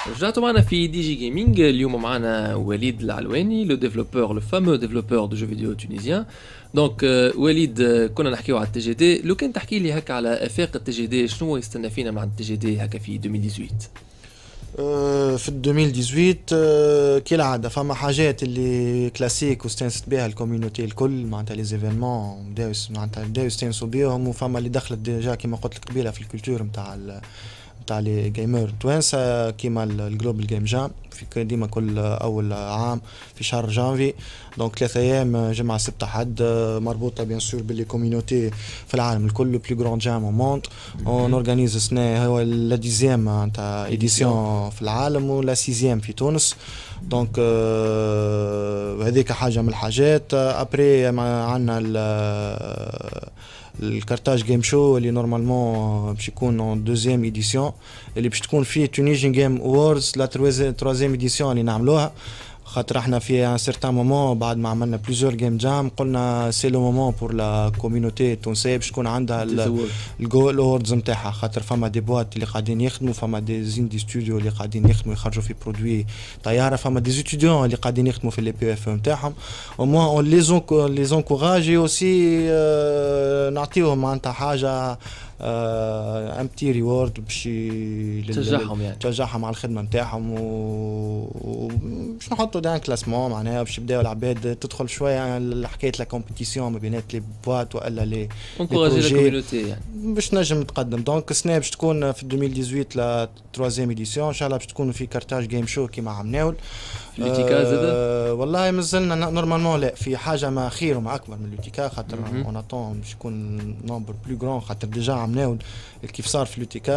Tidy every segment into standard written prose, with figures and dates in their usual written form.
رجعتوا معنا في دي جي جيمنج. اليوم معنا وليد العلواني لو ديفلوبور لو فامو ديفلوبور دو جو فيديو تونيزيان. دونك وليد، كنا نحكيو على التي جي دي. لو كان تحكي لي هكا على افاق التي جي دي، شنو يستنى فينا مع التي جي دي هكا في 2018؟ في 2018 كالعادة فما حاجات اللي كلاسيك واستانست بها الكوميونيتي الكل معناتها لي زيفينمون بداو يستانسوا بيهم، وفما اللي دخلت ديجا كيما قلت لك قبيله في الكولتور نتاع لي جيمر توانسه كيما الجلوبال جيم جام في ديما كل اول عام في شهر جانفي. دونك 3 ايام جمعه سبت حد مربوطه بيان سور باللي كوميونيتي في العالم الكل بلو جراند جام او موند. اون اورغانيز السنه هو لا ديزيام نتاع ايديسيون في العالم ولا سيزيام في تونس. دونك هذيك حاجه من الحاجات. ابري عندنا الكارتاج جيم شو اللي نورمالمون باش يكون اون دوزيام ايديسيون اللي باش تكون فيه تونيجين جيم اووردز لا تروازيام ايديسيون اللي نعملوها. خاطر احنا في ان سيرتان مومون بعد ما عملنا بليزيور جيم جام قلنا سي لو مومون بور لا كوميونيتي التونسيه باش تكون عندها الجول اووردز نتاعها. خاطر فما دي بوات اللي قاعدين يخدموا، فما دي زين دي ستوديو اللي قاعدين يخدموا يخرجوا في برودوي طياره، فما دي ستوديون اللي قاعدين يخدموا في لي بي اف نتاعهم. او موان لي زونكوراجي اوسي نعطيوهم معناتها حاجه ان بتي ريورد باش تشجعهم يعني تشجعهم على الخدمه نتاعهم وباش نحطوا دان كلاسمون معناها باش يبداو العباد تدخل شويه حكايه لا كومبيتيسيون ما بينات لي بوات والا لي انكوراجي لا كوميونيتي يعني باش نجم نتقدم. دونك السنه باش تكون في 2018 لا تروازيام ايديسيون ان شاء الله باش تكون في كارتاج جيم شو كيما عملناو في لوتيكا زاد. والله مازلنا نورمالمون لا في حاجه ما خير وما اكبر من لوتيكا خاطر اون اتون باش يكون نومبر بلو غران خاطر ديجا عملناو كيف صار في لوتيكا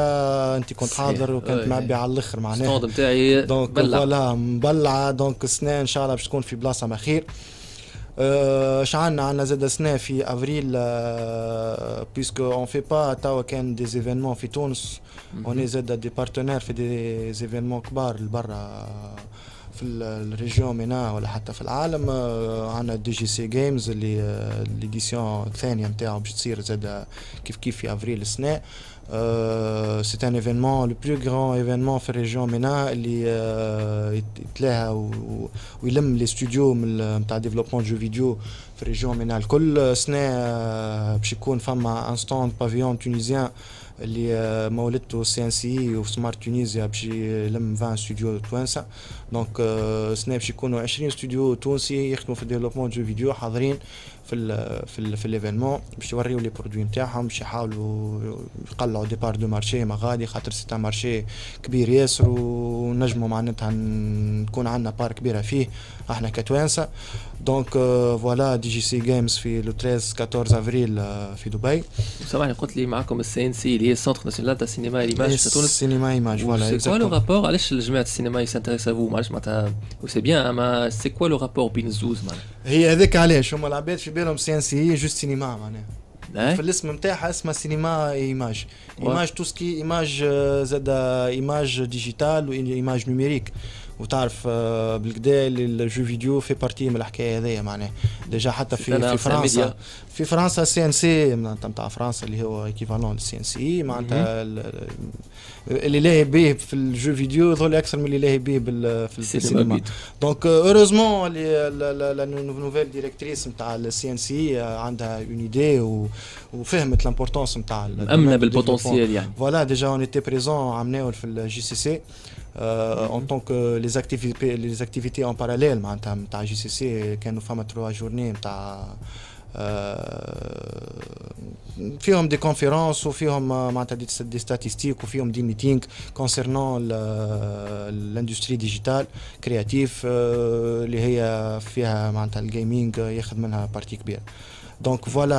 انت كنت حاضر وكنت معبي على الاخر معناها الستاند نتاعي دونك فوالا مبلعه. دونك السنه ان شاء الله باش تكون في بلاصه ما خير. اش عندنا زاد سنه في افريل بيسكو اون في با توا كان دي زيفينمون في تونس اون زاد دي بارتنير في دي زيفينمون كبار لبرا في الريجيون مينا ولا حتى في العالم. عندنا دي جي سي جيمز اللي ليديسيون الثانيه نتاعو باش تصير زاد كيف في افريل السنه. سي ان ايفينمون لو بلو غران ايفينمون في الريجيون مينا اللي يتلاها ويلم لي ستوديو نتاع ديفلوبمون جو فيديو في الريجيون مينا الكل. سنه باش يكون فما ان ستاند بافيون تونيزيان اللي مولدته سي ان سي وسمارت تونيزيا باش يلم 20 استوديو توانسه. دونك سنه باش يكونوا 20 استوديو تونسي يخدموا في الديفلوبمون جو فيديو حاضرين في الايفينمون باش يوريو لي برودوي نتاعهم باش يحاولوا يقلعوا دي بار دو مارشي ما غادي خاطر سي ان مارشي كبير ياسر ونجموا معناتها نكون عندنا بار كبيره فيه احنا كتوانسه. دونك فوالا دي جي سي جيمز في لو 13 14 افريل في دبي. سامحني قلت لي معكم السي ان سي اللي هي السنتر ناسيونال تاع السينما ايماج في تونس. السينما ايماج فوالا. سي كوا لو رابور علاش جماعه السينما يسانتريس افو معليش معناتها سي بيان اما سي كوا لو رابور بين الزوز معناتها؟ هي هذاك علاش هما العباد في بالهم سي ان سي هي جوست سينما معناها في الاسم نتاعها اسمها سينما ايماج. ايماج تو سكي ايماج زاد ايماج ديجيتال وايماج نوميريك. وتعرف بالكدا الجو فيديو في بارتي من الحكايه هذيا معناها ديجا حتى في فرنسا. في فرنسا سي ان سي نتاع فرنسا اللي هو ايكيفالون للسي ان سي معناتها اللي لاهي به في الجو فيديو يظل اكثر من اللي لاهي به في السينما. دونك اوروزمون لا نوفيل ديريكتريس نتاع السي ان سي عندها اون ايدي وفهمت لامبورطونس نتاع امنه بالبوتنسيال يعني. فوالا ديجا اون ايتي بريزون عملناه في الجي سي سي en tant que les activités en parallèle معناتها جي سي سي كانوا فما 3 جورني نتاع فيهم دي كونفيرونس وفيهم معناتها دي ستاتستيك وفيهم دي ميتينغ كونسيرنون الاندستري ديجيتال كرياتيف اللي هي فيها معناتها الجيمنج ياخذ منها بارتي كبيره. دونك فوالا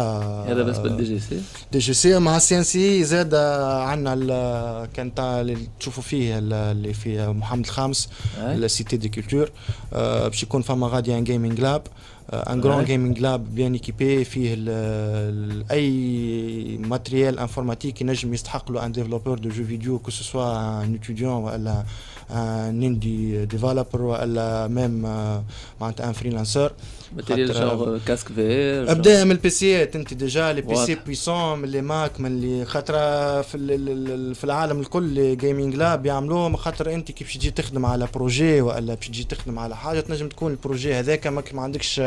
هذا بالنسبه للدي جي سي. دي جي سي مع السي ان سي زاد عندنا كان اللي تشوفوا فيه اللي في محمد الخامس السيتي دي كولتور باش يكون فما غادي ان جيمنج لاب ان جراند جيمنج لاب بيان ايكيبي فيه اي ماتريال انفورماتيك ينجم يستحق له ان ديفلوبور دو جو فيديو كو سوسوا ان اتيديون ولا ان اندي ديفلوبر ولا ميم معناتها ان فريلانسر. ماتيريال جونغ كاسك في ار ابدا من البيسيات انت ديجا لي بي سي بويسون من لي ماك من اللي خاطر في العالم الكل جيمنج لاب يعملوهم خاطر انت كيف تجي تخدم على بروجي ولا باش تجي تخدم على حاجه تنجم تكون البروجي هذاك ما عندكش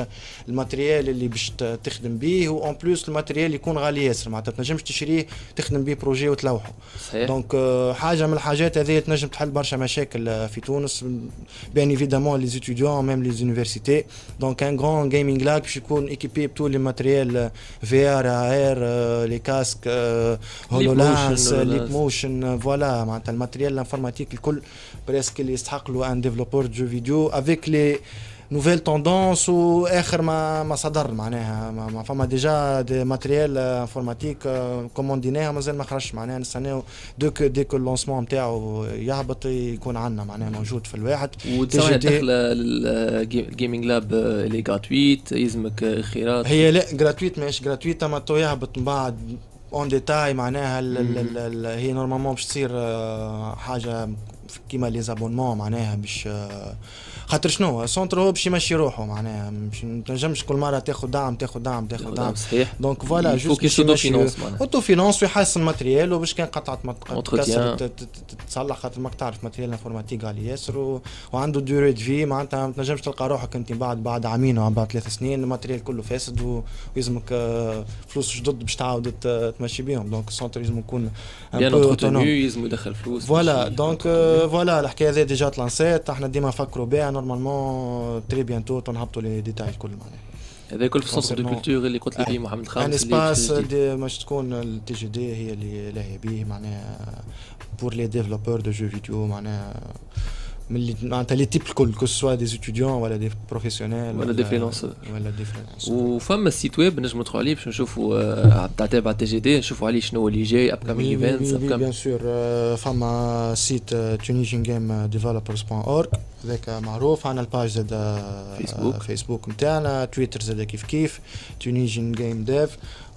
الماتريال اللي باش تخدم به وان بلوس الماتريال يكون غالي ياسر معناتها تنجمش تشريه تخدم به بروجي وتلوحه. دونك حاجه من الحاجات هذه تنجم تحل برشا مشاكل في تونس بيان ايفيدامون لي ستوديون ميم لي زونيفرسيتي. دونك ان جراند جيمنج لاب باش يكون ايكيبي بتول لي ماتريال في ار ار لي كاسك هولولانس ليب موشن فوالا معناتها الماتريال الانفورماتيك الكل بريسك اللي يستحق له ان ديفلوبور جو فيديو افيك لي نوفيل توندونس واخر ما صدر معناها ما فما ديجا دي ماتريال انفورماتيك كومونديناها مازال ما خرجش معناها نستناو ديك اللونسمون نتاعو يهبط يكون عندنا معناها موجود في الواحد. وتصور داخله الجيمنج لاب اللي غراتويت يلزمك خيارات هي لا غراتويت ماهيش غراتويت اما تو يهبط من بعد اون ديتاي معناها هي نورمالمون باش تصير حاجه كيما لي زابونمون معناها باش خاطر شنو سونتر هو باش يمشي روحه معناها باش ما تنجمش كل مره تاخذ دعم صحيح. دونك فوالا جوست باش يمشي اوتو فينانس ويحسن ماتريال وباش كان قطعه تصلح خاطر ماك تعرف ماتريال انفورماتيك غالي ياسر وعنده دوري دو في معناتها ما تنجمش تلقى روحك انت بعد عامين او بعد 3 سنين الماتريال كله فاسد ويلزمك فلوس جدد باش تعاود تمشي بيهم. دونك السونتر لازم يكون بيان انتروتونو يلزم يدخل فلوس فوالا. دونك فوالا الحكايه هذه ديجا تلانسيت احنا ديما نفكروا بها نورمالمون تري بيانتو تنهبطوا لي ديتاي الكل معناها. هذا كل في السونتر دو كولتور اللي قلت لي فيه محمد خالد ان اسباس باش تكون التي جي دي هي اللي لاهيه به معناها بور لي ديفلوبور دو جو فيديو معناها من اللي معناتها لي تيب الكل كو سوا دي ستوديون ولا دي بروفيسيونيل ولا دي فريلانسر وفما السيت ويب نجموا ندخلوا عليه باش نشوفوا تاع تي جي دي نشوفوا عليه شنو اللي جاي ابكامينغ ايفنتس بيان سور. فما سيت tunisiangamedevelopers.org ذاك معروف. عندنا الباج زاد فيسبوك نتاعنا تويتر زاد كيف Tunisian Game Dev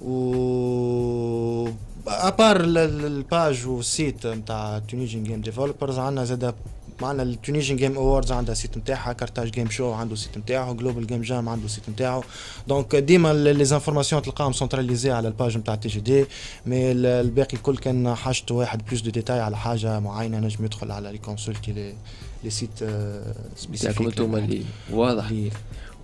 و ابار الباج والسيت نتاع Tunisian Game Developers عندنا زاد معنا التونيجين جيم اووردز عندها سيت نتاعها كارتاج جيم شو عنده سيت نتاعو جلوبال جيم جام عنده سيت نتاعو. دونك ديما لي زانفورماسيون تلقاهم سنتراليزي على الباج نتاع تي جي دي مي الباقي الكل كان حاجته واحد بلوس دو ديتاي على حاجه معينه نجم يدخل على لي كونسولتي لي سيت سبيسيفيك انتوما اللي واضح.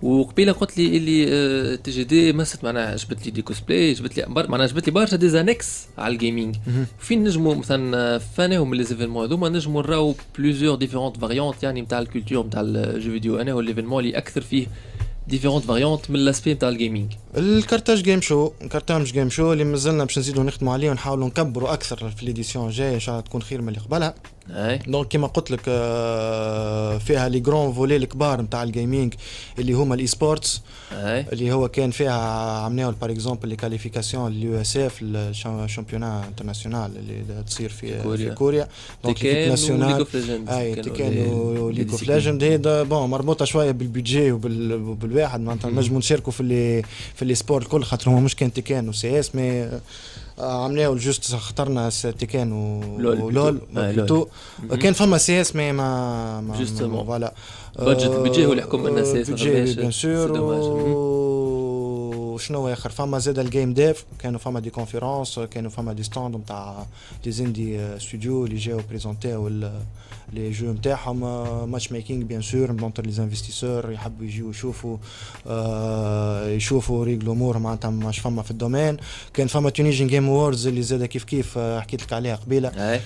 وقبيله قلت لي اللي تي جي دي مست معناها جبت لي دي كوسبلاي جبت لي معناها جبت لي برشا ديزانكس على الجيمنج فين نجموا مثلا فاناهم لي زيفينمون هذوما نجموا نراو بليزيور ديفيرونت فاريونت يعني نتاع الكولتور نتاع الجو فيديو. انا هو ليفينمون اللي اكثر فيه ديفيرونت فاريونت من لاسبي نتاع الجيمنج الكارتاج جيم شو اللي مازلنا باش نزيدوا نخدموا عليه ونحاولوا نكبروا اكثر في ليديسيون الجايه ان شاء الله تكون خير من اللي قبلها. دونك كيما قلت لك فيها لي غران فولي الكبار نتاع الجيمنج اللي هما الاي سبورتس اللي هو كان فيها عملناو باغ اكزومبل لي كاليفيكاسيون لليو اس اف الشامبيونات انترناسيونال اللي تصير في كوريا. دونك ناسيونال تيكان وليغ اوف ليجند هذا بون مربوطه شويه بالبيدجي وبالواحد معناتها نجموا نشاركوا في لي سبورت الكل خاطر هما مش كان تيكان وسي اس مي عملناو جوست اخترنا تيكان ولول بلوتو كان فما سي اس مي ما جوستومون فوالا بادجت هو اللي يحكم لنا سي اس بيان سور. وشنو اخر فما زاد الجيم ديف كانوا فما دي كونفيرونس كانوا فما دي ستاند نتاع دي زيندي ستوديو اللي جاو بريزونتيو لي جو نتاعهم ماتش ميكينغ بيان سور مونتر لي انفستيسور يحبوا يجيو يشوفوا ريغلو امور معناتها ماش فما في الدومين. كان فما تونيجين جيم اووردز اللي زاد كيف حكيت لك عليها قبيله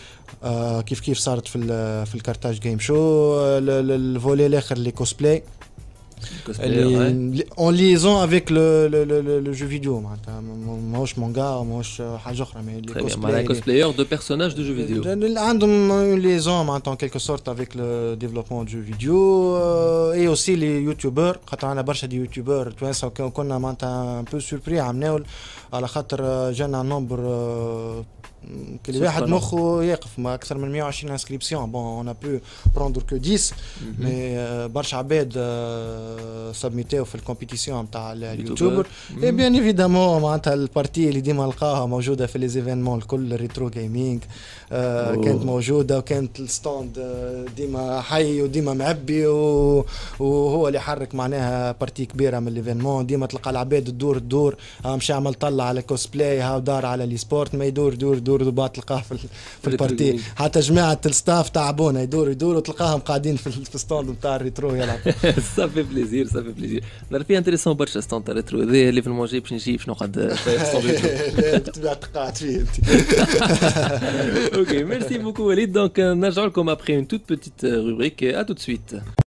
كيف صارت في الكارتاج جيم شو الفولي الاخر لي كوسبلاي en liaison avec le jeu vidéo معناتها ماهوش مانغا ماهوش حاجه اخرى مي لي كوسبلاير دو بيرسوناج دو جو فيديو عندهم اون liaison معناتها en quelque sorte avec le développement du jeu vidéo et aussi les youtubeurs خاطر عندنا برشا دي يوتيوبر توانسه كنا معناتها un peu surpris عملناو على خاطر جانا نومبر كل واحد مخه يقف ما اكثر من 120 انسكريبسيون بون اون ا بو بروندر كو 10 مي برشا عباد سبميتيو في الكومبيتيسيون نتاع اليوتيوبر اي بيان ايفيدامون معناتها البارتي اللي ديما نلقاوها موجوده في لي زيفينمون الكل الريترو جيمنج كانت موجوده وكانت الستاند ديما حي وديما معبي وهو اللي يحرك معناها بارتي كبيره من الايفينمون ديما تلقى العباد تدور مشى عمل طلع على كوسبلاي هاو دار على لي سبورت ما يدور دور بعد تلقاه في البارتي حتى جماعه الستاف تاعبونا يدوروا وتلقاهم قاعدين في الستاند نتاع الريترو يلعب صافي بليزير نعرف فيها انتريسون برشا ستاند تاع الريترو هذا اللي في المونجي باش نجي باش نقعد لا بالطبيعه تقعد فيه انت اوكي ميرسي بوكو وليد دونك نرجع لكم ابخي اون توت بوتيت روبريك ا توت سويت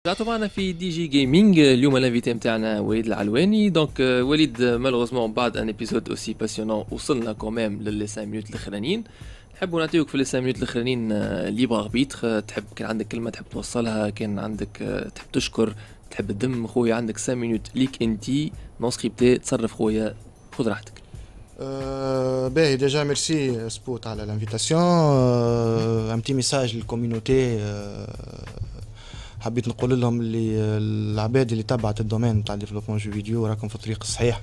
رجعتوا معنا في دي جي جيمنج اليوم الانفيتي نتاعنا وليد العلواني دونك وليد مالوغوزمون بعد ان ايبيزود اوسي باسيونون وصلنا كوميم للي 5 مينوت الاخرانيين نحبوا نعطيوك في لي 5 مينوت الاخرانيين ليبر اربيتر تحب كان عندك كلمه تحب توصلها كان عندك تحب تشكر تحب تدم خويا عندك 5 مينوت ليك انتي نون سكريبتي تصرف خويا خذ راحتك باهي ديجا ميرسي سبوت على الانفيتاسيون ان بتي ميساج للكوميونيتي حبيت نقول لهم اللي العباد اللي تبعت الدومين تاع ديفلوبمون جو فيديو راكم في الطريق الصحيح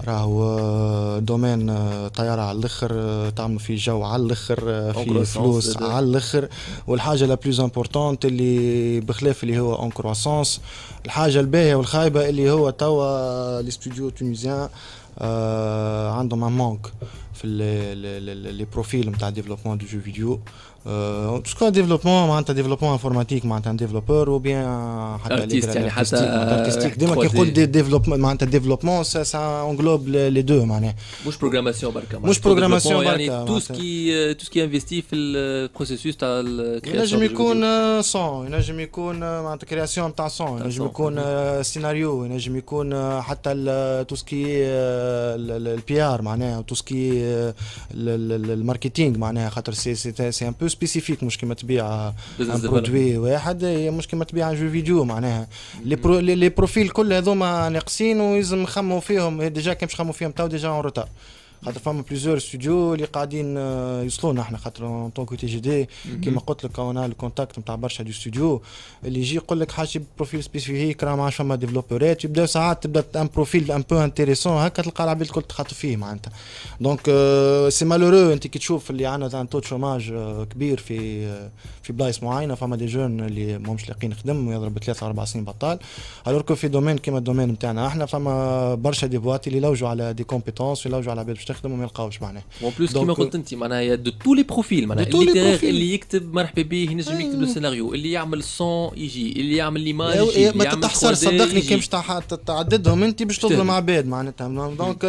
راهو دومين طيارة على الاخر تعملوا فيه جو على الاخر فيه فلوس على الاخر والحاجة لا بلوز امبورطونت اللي بخلاف اللي هو اون كرواسونس الحاجة الباهية والخايبة اللي هو توا لي ستوديو تونيزيان عندهم ان مانك في لي بروفيل نتاع ديفلوبمون دو جو فيديو تسكو ديفلوبمون معناتها ديفلوبمون انفورماتيك معناتها ديفلوبور او بيان حتى ارتيست يعني حتى ارتستيك ديما كي نقول ديفلوبمون معناتها ديفلوبمون سا انغلوب لي دو معناها مش بروغراماسيون بركا مش بروغراماسيون بركا يعني تو سكي انفيستي في البروسيسوس تاع الكرياسيون ينجم يكون صون ينجم يكون معناتها كرياسيون تاع صون ينجم يكون سيناريو ينجم يكون حتى تو سكي البي ار معناها تو سكي الماركتينغ معناها خاطر سي ان بو سبيسيفيك مش كيما تبيع برودوي واحد مش كيما تبيع جو فيديو معناها لي بروفيل كل هذوما ناقصين ولازم نخموا فيهم ديجا كي باش نخموا فيهم تو ديجا اون روتار خاطر فما بليزيور ستوديو اللي قاعدين يوصلونا احنا خاطر اون طونكو تي جي دي كيما قلت لك انا الكونتاكت نتاع برشا دو ستوديو اللي يجي يقول لك حاجه بروفيل سبيسيفيك راه ما عادش فما ديفلوبورات يبداو ساعات تبدا ان بروفيل ان بو انتيريسون هكا تلقى العباد الكل تخاطب فيه معناتها دونك سي مالورو انت كي تشوف اللي عندنا ان تو شوماج كبير في بلايص معينه فما دي جون اللي ماهمش لاقيين خدم يضرب 3 4 سنين بطال الوغ في دومين كيما الدومين نتاعنا احنا فما برشا دي بوات اللي يلوجوا على دي كومبيتونس يلوجوا على عباد باش تخدم وما يلقاوش معناها اون بلوس كيما قلت انت معناها دو تو لي بروفيل معناها اللي يكتب مرحبا به ينجم يكتب السيناريو اللي يعمل الصون يجي اللي يعمل ليماج يجي ما تحصل صدقني كي باش تعددهم انت باش تظلم عباد معناتها دونك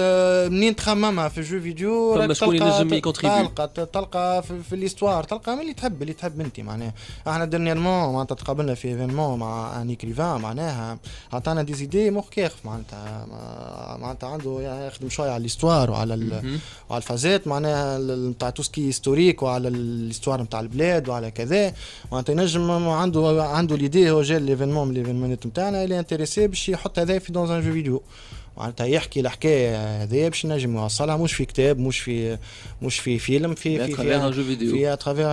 منين تخممها في جو فيديو فما شكون ينجم يكونتريبي تلقى في الاستوار تلقى اللي تحب انت معناها احنا ديرنييرمون معناتها تقابلنا في ايفينمون مع ان ايكريفان معناها عطانا دي زيدي مخ يخف معناتها عنده يخدم شويه على الاستوار وعلى الفازات معناها نتاع توسكي هيستوريك وعلى الاستوار نتاع البلاد وعلى كذا معناتها ينجم عنده ليدي هو جا ليفينمون من ليفينمونات نتاعنا اللي انتريسي باش يحط هذا في دون ان جو فيديو معناتها يحكي الحكايه هذه باش نجم يوصلها مش في كتاب مش في فيلم في اترافير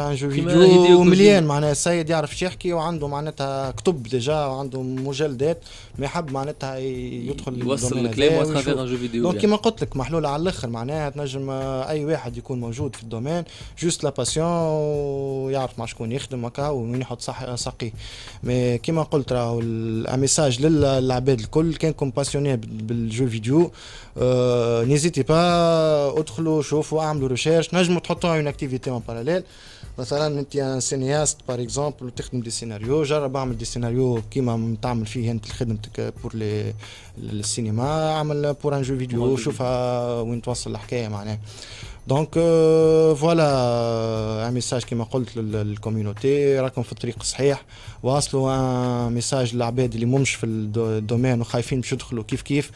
ان جو فيديو مليان معناها السيد يعرف يحكي وعنده معناتها كتب ديجا وعنده مجلدات ما يحب معناتها يدخل يوصل الكلام اترافير ان جو فيديو دونك كيما قلت لك محلول على الاخر معناها تنجم اي واحد يكون موجود في الدومين جوست لا باسيون ويعرف مع شكون يخدم هكا وين يحط ساقي مي كيما قلت راهو الميساج للعباد الكل كانكم باسيوني بالجو فيديو نيزيتي با ادخلوا شوفوا اعملوا ريشيرش نجموا تحطوا اون اكتيفيتي اون باراليل مثلا انت ان سينياست بار اكزومبل وتخدم دي سيناريو جرب اعمل دي سيناريو كيما تعمل فيه انت خدمتك بور السينما اعمل بور ان جو فيديو شوفها وين توصل الحكايه معناها دونك فوالا ان ميساج كيما قلت للكوميونيتي راكم في الطريق الصحيح واصلوا ان ميساج للعباد اللي مش في الدومين وخايفين باش يدخلوا كيف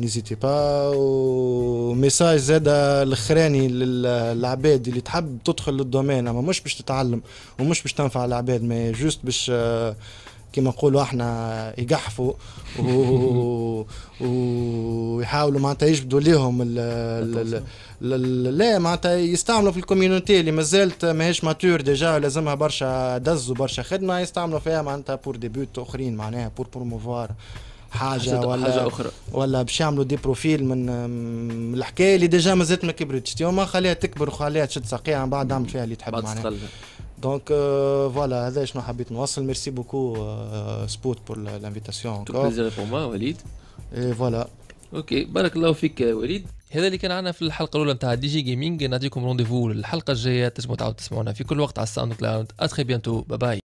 نيزيتي با وميساج زاد الاخراني للعباد اللي تحب تدخل للدومين اما مش باش تتعلم ومش باش تنفع العباد ما جوست باش كما نقولوا احنا يقحفوا ويحاولوا معناتها يجبدوا ليهم لا معناتها يستعملوا في الكوميونيتي اللي مازالت ماهيش ماتور ديجا لازمها برشا دز وبرشا خدمه يستعملوا فيها معناتها بور دي بوت اخرين معناها بور بروموفوار حاجه حاجه اخرى ولا باش يعملوا دي بروفيل من الحكايه اللي ديجا مازالت ما كبرتش اليوم خليها تكبر وخليها تشد ساقيها من بعد اعمل فيها اللي تحب معناها دونك فوالا هذا شنو حبيت نوصل ميرسي بوكو سبوت بور لانفيتاسيون تو بليزير بور موا وليد فوالا اوكي بارك الله فيك وليد. هذا اللي كان عندنا في الحلقه الاولى نتاع دي جي جيمنج. نعطيكم رونديفو الحلقه الجايه تنجموا تعاودوا تسمعونا في كل وقت على الساوند كلاود. اتري بيانتو باي باي.